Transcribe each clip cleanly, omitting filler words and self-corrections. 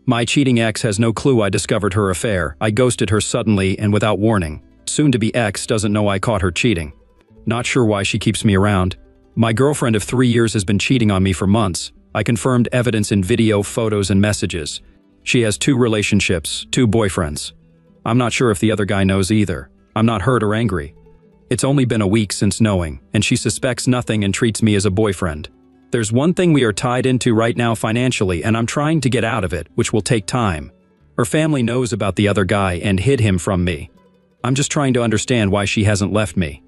My cheating ex has no clue I discovered her affair. I ghosted her suddenly and without warning. Soon-to-be ex doesn't know I caught her cheating. Not sure why she keeps me around. My girlfriend of 3 years has been cheating on me for months. I confirmed evidence in video, photos, and messages. She has 2 relationships, 2 boyfriends. I'm not sure if the other guy knows either. I'm not hurt or angry. It's only been a week since knowing, and she suspects nothing and treats me as a boyfriend. There's one thing we are tied into right now financially, and I'm trying to get out of it, which will take time. Her family knows about the other guy and hid him from me. I'm just trying to understand why she hasn't left me.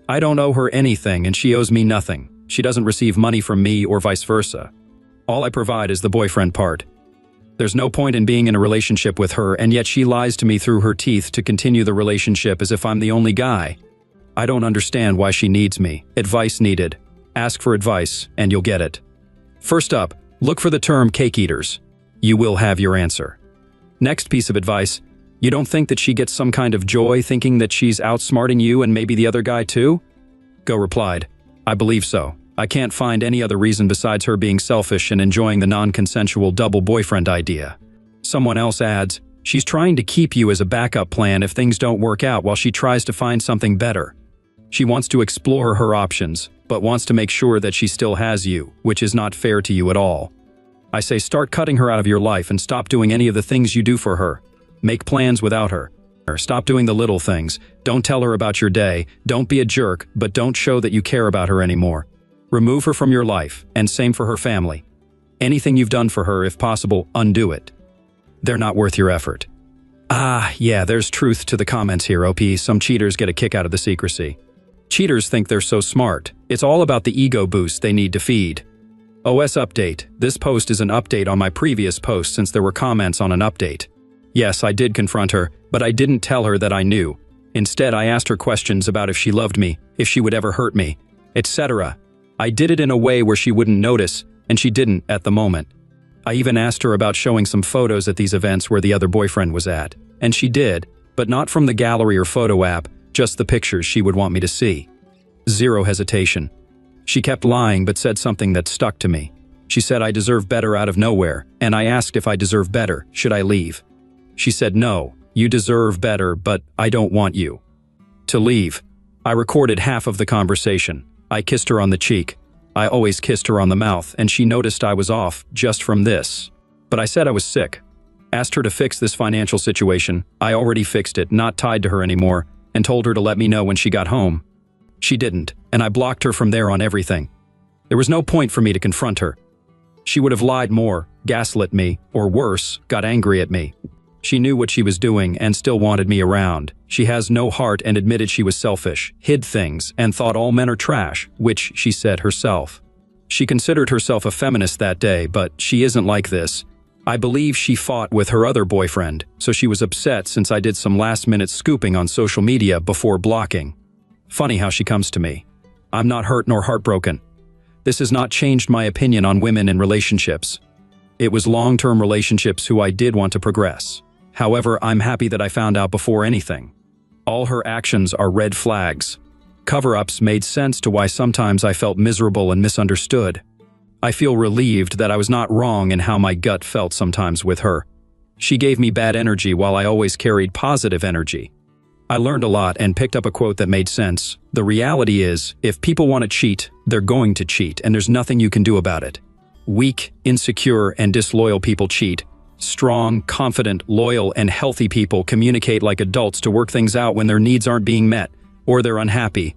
I don't owe her anything and she owes me nothing. She doesn't receive money from me or vice versa. All I provide is the boyfriend part. There's no point in being in a relationship with her, and yet she lies to me through her teeth to continue the relationship as if I'm the only guy. I don't understand why she needs me. Advice needed. Ask for advice, and you'll get it. First up, look for the term cake eaters. You will have your answer. Next piece of advice, you don't think that she gets some kind of joy thinking that she's outsmarting you and maybe the other guy too? Go replied, I believe so. I can't find any other reason besides her being selfish and enjoying the non-consensual double boyfriend idea. Someone else adds, she's trying to keep you as a backup plan if things don't work out while she tries to find something better. She wants to explore her options, but wants to make sure that she still has you, which is not fair to you at all. I say start cutting her out of your life and stop doing any of the things you do for her. Make plans without her. Stop doing the little things. Don't tell her about your day. Don't be a jerk, but don't show that you care about her anymore. Remove her from your life, and same for her family. Anything you've done for her, if possible, undo it. They're not worth your effort. Yeah, there's truth to the comments here, OP. Some cheaters get a kick out of the secrecy. Cheaters think they're so smart. It's all about the ego boost they need to feed. OS update. This post is an update on my previous post since there were comments on an update. Yes, I did confront her, but I didn't tell her that I knew. Instead, I asked her questions about if she loved me, if she would ever hurt me, etc. I did it in a way where she wouldn't notice, and she didn't at the moment. I even asked her about showing some photos at these events where the other boyfriend was at, and she did, but not from the gallery or photo app, just the pictures she would want me to see. Zero hesitation. She kept lying but said something that stuck to me. She said I deserve better out of nowhere, and I asked if I deserve better, should I leave? She said no, you deserve better, but I don't want you to leave. I recorded half of the conversation. I kissed her on the cheek. I always kissed her on the mouth, and she noticed I was off just from this. But I said I was sick. Asked her to fix this financial situation. I already fixed it, not tied to her anymore, and told her to let me know when she got home. She didn't, and I blocked her from there on everything. There was no point for me to confront her. She would have lied more, gaslit me, or worse, got angry at me. She knew what she was doing and still wanted me around. She has no heart and admitted she was selfish, hid things, and thought all men are trash, which she said herself. She considered herself a feminist that day, but she isn't like this. I believe she fought with her other boyfriend, so she was upset since I did some last-minute scooping on social media before blocking. Funny how she comes to me. I'm not hurt nor heartbroken. This has not changed my opinion on women in relationships. It was long-term relationships who I did want to progress. However, I'm happy that I found out before anything. All her actions are red flags. Cover-ups made sense to why sometimes I felt miserable and misunderstood. I feel relieved that I was not wrong in how my gut felt sometimes with her. She gave me bad energy while I always carried positive energy. I learned a lot and picked up a quote that made sense. The reality is, if people want to cheat, they're going to cheat, and there's nothing you can do about it. Weak, insecure, and disloyal people cheat. Strong, confident, loyal, and healthy people communicate like adults to work things out when their needs aren't being met, or they're unhappy.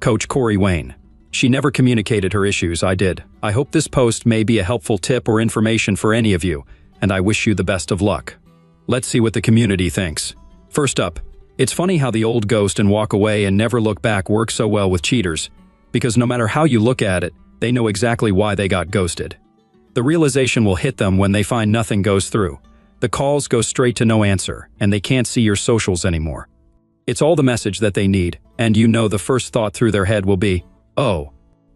Coach Corey Wayne. She never communicated her issues, I did. I hope this post may be a helpful tip or information for any of you, and I wish you the best of luck. Let's see what the community thinks. First up, it's funny how the old ghost and walk away and never look back work so well with cheaters, because no matter how you look at it, they know exactly why they got ghosted. The realization will hit them when they find nothing goes through. The calls go straight to no answer, and they can't see your socials anymore. It's all the message that they need, and you know the first thought through their head will be, oh.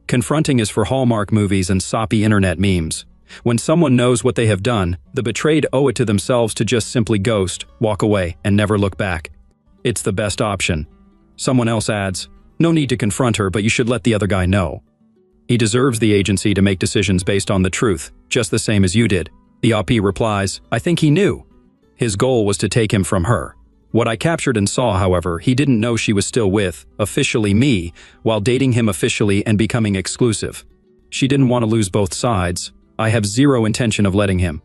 Confronting is for Hallmark movies and soppy internet memes. When someone knows what they have done, the betrayed owe it to themselves to just simply ghost, walk away, and never look back. It's the best option. Someone else adds, no need to confront her, but you should let the other guy know. He deserves the agency to make decisions based on the truth, just the same as you did. The OP replies, I think he knew. His goal was to take him from her. What I captured and saw, however, he didn't know she was still with, officially me, while dating him officially and becoming exclusive. She didn't want to lose both sides. I have zero intention of letting him.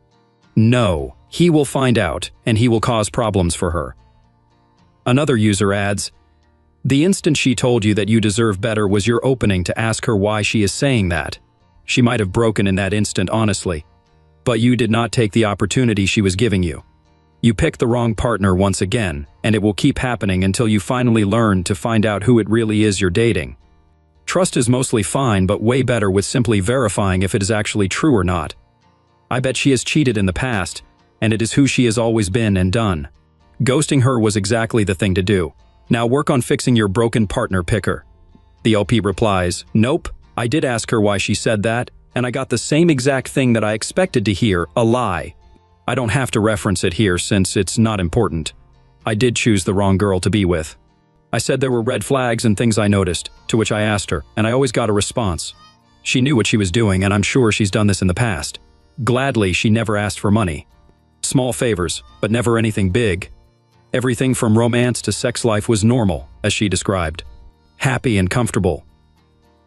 No, he will find out, and he will cause problems for her. Another user adds, the instant she told you that you deserve better was your opening to ask her why she is saying that. She might have broken in that instant, honestly. But you did not take the opportunity she was giving you. You picked the wrong partner once again, and it will keep happening until you finally learn to find out who it really is you're dating. Trust is mostly fine, but way better with simply verifying if it is actually true or not. I bet she has cheated in the past, and it is who she has always been and done. Ghosting her was exactly the thing to do. Now work on fixing your broken partner picker. The OP replies, nope, I did ask her why she said that, and I got the same exact thing that I expected to hear, a lie. I don't have to reference it here since it's not important. I did choose the wrong girl to be with. I said there were red flags and things I noticed, to which I asked her, and I always got a response. She knew what she was doing, and I'm sure she's done this in the past. Gladly, she never asked for money. Small favors, but never anything big. Everything from romance to sex life was normal, as she described. Happy and comfortable.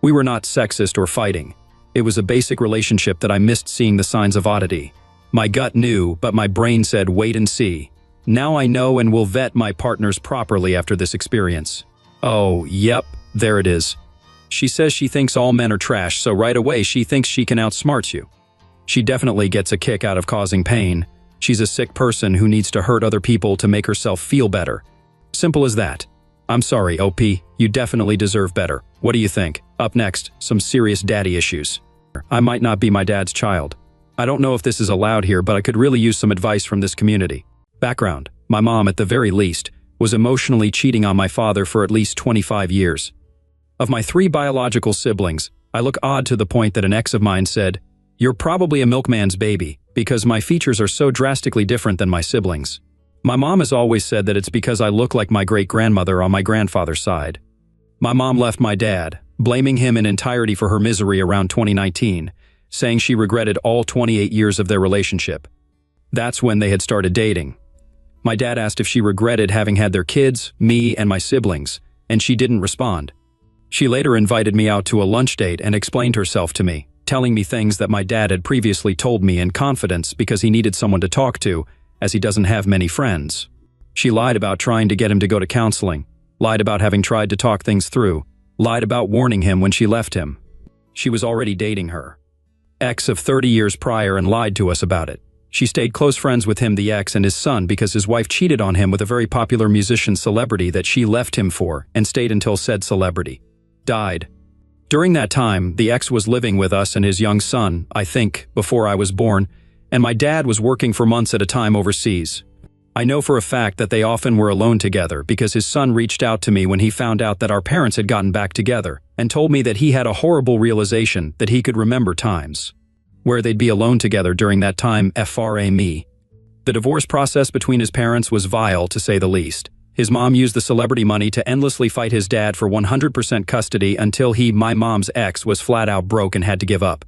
We were not sexist or fighting. It was a basic relationship that I missed seeing the signs of oddity. My gut knew, but my brain said wait and see. Now I know and will vet my partners properly after this experience. Oh, yep, there it is. She says she thinks all men are trash, so right away she thinks she can outsmart you. She definitely gets a kick out of causing pain. She's a sick person who needs to hurt other people to make herself feel better. Simple as that. I'm sorry, OP, you definitely deserve better. What do you think? Up next, some serious daddy issues. I might not be my dad's child. I don't know if this is allowed here, but I could really use some advice from this community. Background: my mom, at the very least, was emotionally cheating on my father for at least 25 years. Of my 3 biological siblings, I look odd to the point that an ex of mine said, "You're probably a milkman's baby," because my features are so drastically different than my siblings. My mom has always said that it's because I look like my great-grandmother on my grandfather's side. My mom left my dad, blaming him in entirety for her misery around 2019, saying she regretted all 28 years of their relationship. That's when they had started dating. My dad asked if she regretted having had their kids, me, and my siblings, and she didn't respond. She later invited me out to a lunch date and explained herself to me, telling me things that my dad had previously told me in confidence because he needed someone to talk to, as he doesn't have many friends. She lied about trying to get him to go to counseling, lied about having tried to talk things through, lied about warning him when she left him. She was already dating her ex of 30 years prior and lied to us about it. She stayed close friends with him, the ex, and his son because his wife cheated on him with a very popular musician celebrity that she left him for and stayed until said celebrity died. During that time, the ex was living with us and his young son, I think, before I was born, and my dad was working for months at a time overseas. I know for a fact that they often were alone together because his son reached out to me when he found out that our parents had gotten back together and told me that he had a horrible realization that he could remember times where they'd be alone together during that time. FRA me. The divorce process between his parents was vile, to say the least. His mom used the celebrity money to endlessly fight his dad for 100% custody until he, my mom's ex, was flat out broke and had to give up.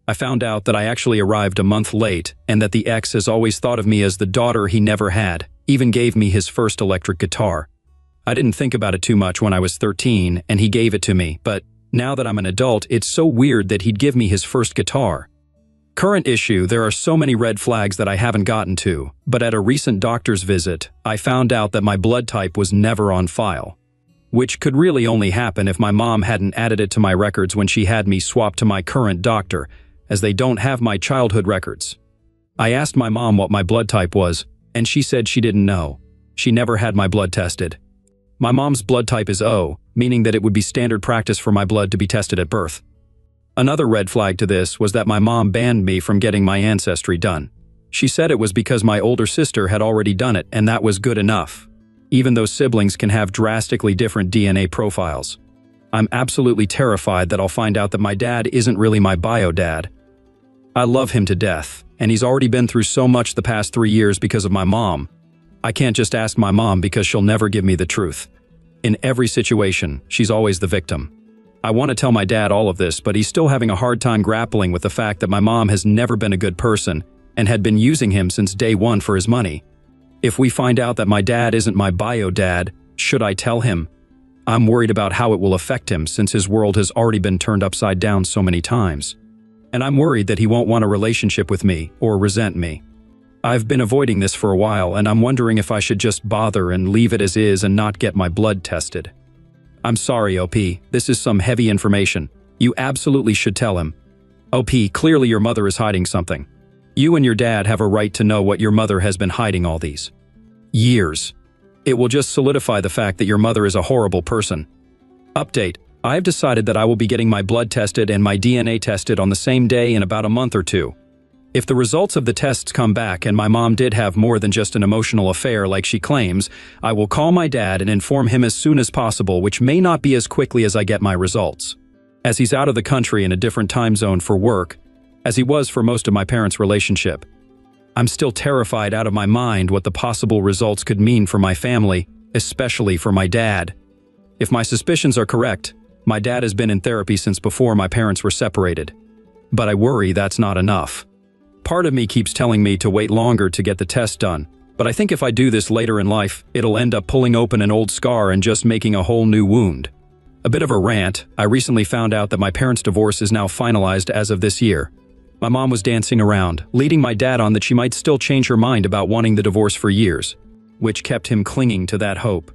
I found out that I actually arrived a month late and that the ex has always thought of me as the daughter he never had, even gave me his first electric guitar. I didn't think about it too much when I was 13 and he gave it to me, but now that I'm an adult, it's so weird that he'd give me his first guitar. Current issue: there are so many red flags that I haven't gotten to, but at a recent doctor's visit, I found out that my blood type was never on file, which could really only happen if my mom hadn't added it to my records when she had me swapped to my current doctor, as they don't have my childhood records. I asked my mom what my blood type was, and she said she didn't know. She never had my blood tested. My mom's blood type is O, meaning that it would be standard practice for my blood to be tested at birth. Another red flag to this was that my mom banned me from getting my ancestry done. She said it was because my older sister had already done it and that was good enough, even though siblings can have drastically different DNA profiles. I'm absolutely terrified that I'll find out that my dad isn't really my bio dad. I love him to death, and he's already been through so much the past 3 years because of my mom. I can't just ask my mom because she'll never give me the truth. In every situation, she's always the victim. I want to tell my dad all of this, but he's still having a hard time grappling with the fact that my mom has never been a good person, and had been using him since day one for his money. If we find out that my dad isn't my bio dad, should I tell him? I'm worried about how it will affect him since his world has already been turned upside down so many times. And I'm worried that he won't want a relationship with me or resent me. I've been avoiding this for a while, and I'm wondering if I should just bother and leave it as is and not get my blood tested. I'm sorry, OP, this is some heavy information. You absolutely should tell him. OP, clearly your mother is hiding something. You and your dad have a right to know what your mother has been hiding all these years. It will just solidify the fact that your mother is a horrible person. Update. I've decided that I will be getting my blood tested and my DNA tested on the same day in about a month or two. If the results of the tests come back and my mom did have more than just an emotional affair like she claims, I will call my dad and inform him as soon as possible, which may not be as quickly as I get my results, as he's out of the country in a different time zone for work, as he was for most of my parents' relationship. I'm still terrified out of my mind what the possible results could mean for my family, especially for my dad. If my suspicions are correct, my dad has been in therapy since before my parents were separated. But I worry that's not enough. Part of me keeps telling me to wait longer to get the test done, but I think if I do this later in life, it'll end up pulling open an old scar and just making a whole new wound. A bit of a rant, I recently found out that my parents' divorce is now finalized as of this year. My mom was dancing around, leading my dad on that she might still change her mind about wanting the divorce for years, which kept him clinging to that hope.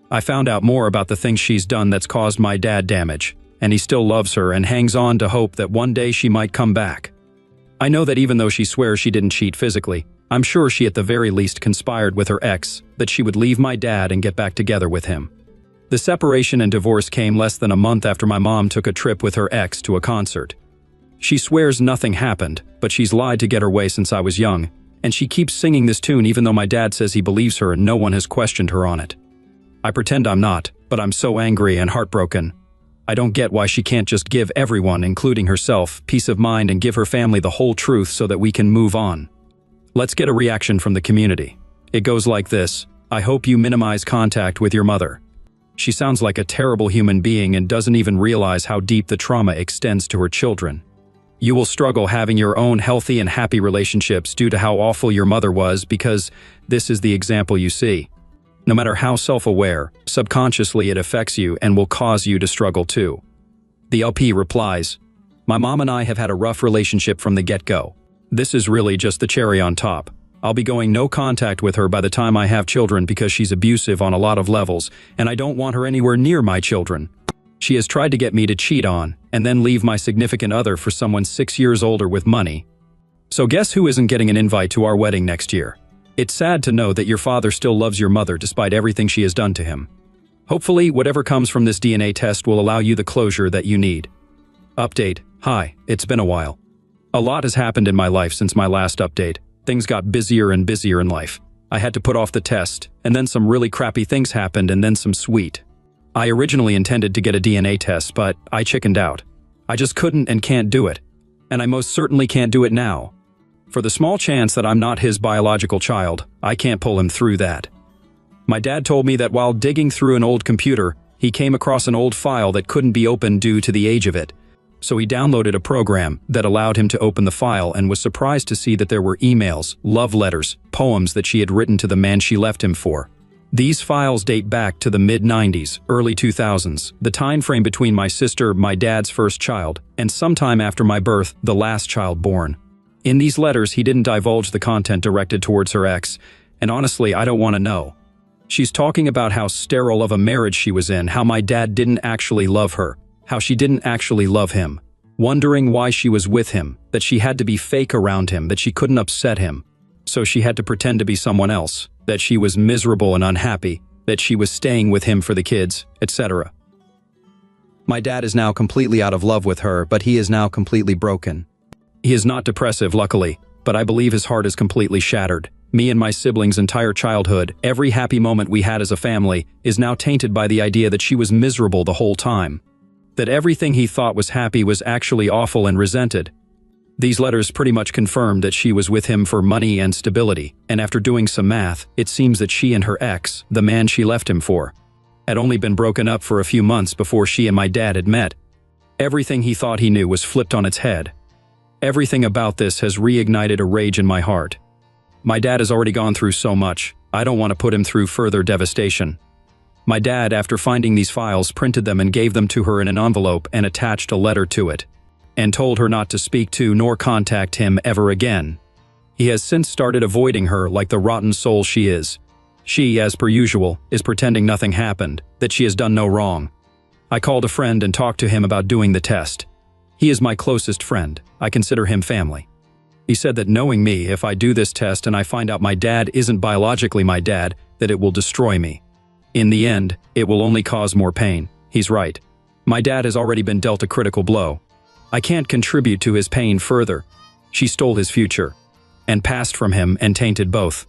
I found out more about the things she's done that's caused my dad damage, and he still loves her and hangs on to hope that one day she might come back. I know that even though she swears she didn't cheat physically, I'm sure she at the very least conspired with her ex that she would leave my dad and get back together with him. The separation and divorce came less than a month after my mom took a trip with her ex to a concert. She swears nothing happened, but she's lied to get her way since I was young, and she keeps singing this tune even though my dad says he believes her and no one has questioned her on it. I pretend I'm not, but I'm so angry and heartbroken. I don't get why she can't just give everyone, including herself, peace of mind and give her family the whole truth so that we can move on. Let's get a reaction from the community. It goes like this: I hope you minimize contact with your mother. She sounds like a terrible human being and doesn't even realize how deep the trauma extends to her children. You will struggle having your own healthy and happy relationships due to how awful your mother was because this is the example you see. No matter how self-aware, subconsciously it affects you and will cause you to struggle too. The LP replies, My mom and I have had a rough relationship from the get-go. This is really just the cherry on top. I'll be going no contact with her by the time I have children because she's abusive on a lot of levels, and I don't want her anywhere near my children. She has tried to get me to cheat on, and then leave my significant other for someone 6 years older with money. So guess who isn't getting an invite to our wedding next year? It's sad to know that your father still loves your mother despite everything she has done to him. Hopefully, whatever comes from this DNA test will allow you the closure that you need. Update. Hi, it's been a while. A lot has happened in my life since my last update. Things got busier and busier in life. I had to put off the test, and then some really crappy things happened and then some sweet. I originally intended to get a DNA test, but I chickened out. I just couldn't and can't do it. And I most certainly can't do it now. For the small chance that I'm not his biological child, I can't pull him through that. My dad told me that while digging through an old computer, he came across an old file that couldn't be opened due to the age of it. So he downloaded a program that allowed him to open the file and was surprised to see that there were emails, love letters, poems that she had written to the man she left him for. These files date back to the mid-90s, early 2000s, the time frame between my sister, my dad's first child, and sometime after my birth, the last child born. In these letters, he didn't divulge the content directed towards her ex, and honestly, I don't want to know. She's talking about how sterile of a marriage she was in, how my dad didn't actually love her, how she didn't actually love him, wondering why she was with him, that she had to be fake around him, that she couldn't upset him, so she had to pretend to be someone else, that she was miserable and unhappy, that she was staying with him for the kids, etc. My dad is now completely out of love with her, but he is now completely broken. He is not depressive, luckily, but I believe his heart is completely shattered. Me and my siblings' entire childhood, every happy moment we had as a family, is now tainted by the idea that she was miserable the whole time. That everything he thought was happy was actually awful and resented. These letters pretty much confirmed that she was with him for money and stability, and after doing some math, it seems that she and her ex, the man she left him for, had only been broken up for a few months before she and my dad had met. Everything he thought he knew was flipped on its head. Everything about this has reignited a rage in my heart. My dad has already gone through so much. I don't want to put him through further devastation. My dad, after finding these files, printed them and gave them to her in an envelope and attached a letter to it, and told her not to speak to nor contact him ever again. He has since started avoiding her like the rotten soul she is. She, as per usual, is pretending nothing happened, that she has done no wrong. I called a friend and talked to him about doing the test. He is my closest friend. I consider him family. He said that knowing me, if I do this test and I find out my dad isn't biologically my dad, that it will destroy me. In the end, it will only cause more pain. He's right. My dad has already been dealt a critical blow. I can't contribute to his pain further. She stole his future, and passed from him and tainted both.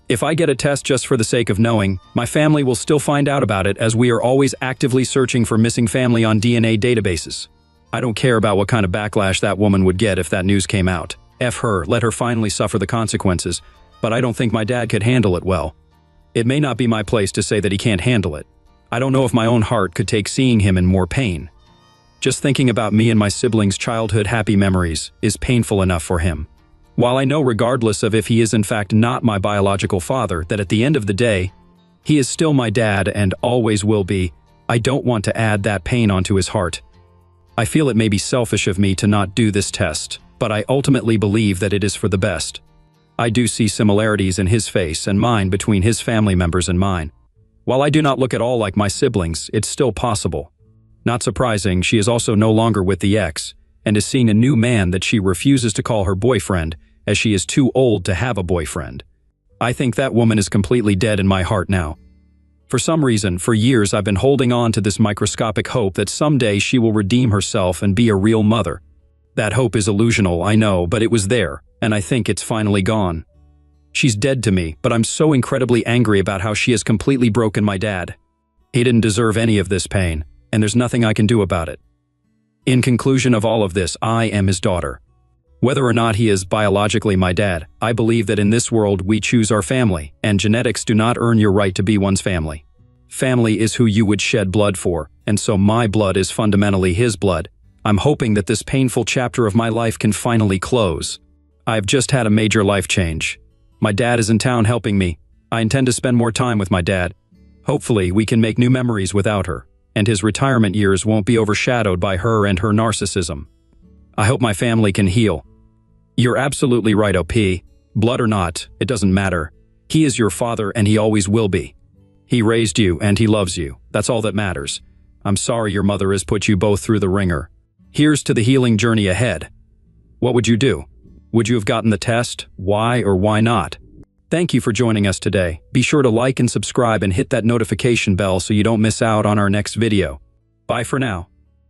If I get a test just for the sake of knowing, my family will still find out about it, as we are always actively searching for missing family on DNA databases. I don't care about what kind of backlash that woman would get if that news came out. F her, let her finally suffer the consequences, but I don't think my dad could handle it well. It may not be my place to say that he can't handle it. I don't know if my own heart could take seeing him in more pain. Just thinking about me and my siblings' childhood happy memories is painful enough for him. While I know, regardless of if he is in fact not my biological father, that at the end of the day, he is still my dad and always will be, I don't want to add that pain onto his heart. I feel it may be selfish of me to not do this test, but I ultimately believe that it is for the best. I do see similarities in his face and mine between his family members and mine. While I do not look at all like my siblings, it's still possible. Not surprising, she is also no longer with the ex, and is seeing a new man that she refuses to call her boyfriend, as she is too old to have a boyfriend. I think that woman is completely dead in my heart now. For some reason, for years I've been holding on to this microscopic hope that someday she will redeem herself and be a real mother. That hope is illusional, I know, but it was there, and I think it's finally gone. She's dead to me, but I'm so incredibly angry about how she has completely broken my dad. He didn't deserve any of this pain, and there's nothing I can do about it. In conclusion of all of this, I am his daughter. Whether or not he is biologically my dad, I believe that in this world we choose our family, and genetics do not earn your right to be one's family. Family is who you would shed blood for, and so my blood is fundamentally his blood. I'm hoping that this painful chapter of my life can finally close. I've just had a major life change. My dad is in town helping me. I intend to spend more time with my dad. Hopefully, we can make new memories without her, and his retirement years won't be overshadowed by her and her narcissism. I hope my family can heal. You're absolutely right, OP. Blood or not, it doesn't matter. He is your father and he always will be. He raised you and he loves you. That's all that matters. I'm sorry your mother has put you both through the ringer. Here's to the healing journey ahead. What would you do? Would you have gotten the test? Why or why not? Thank you for joining us today. Be sure to like and subscribe and hit that notification bell so you don't miss out on our next video. Bye for now.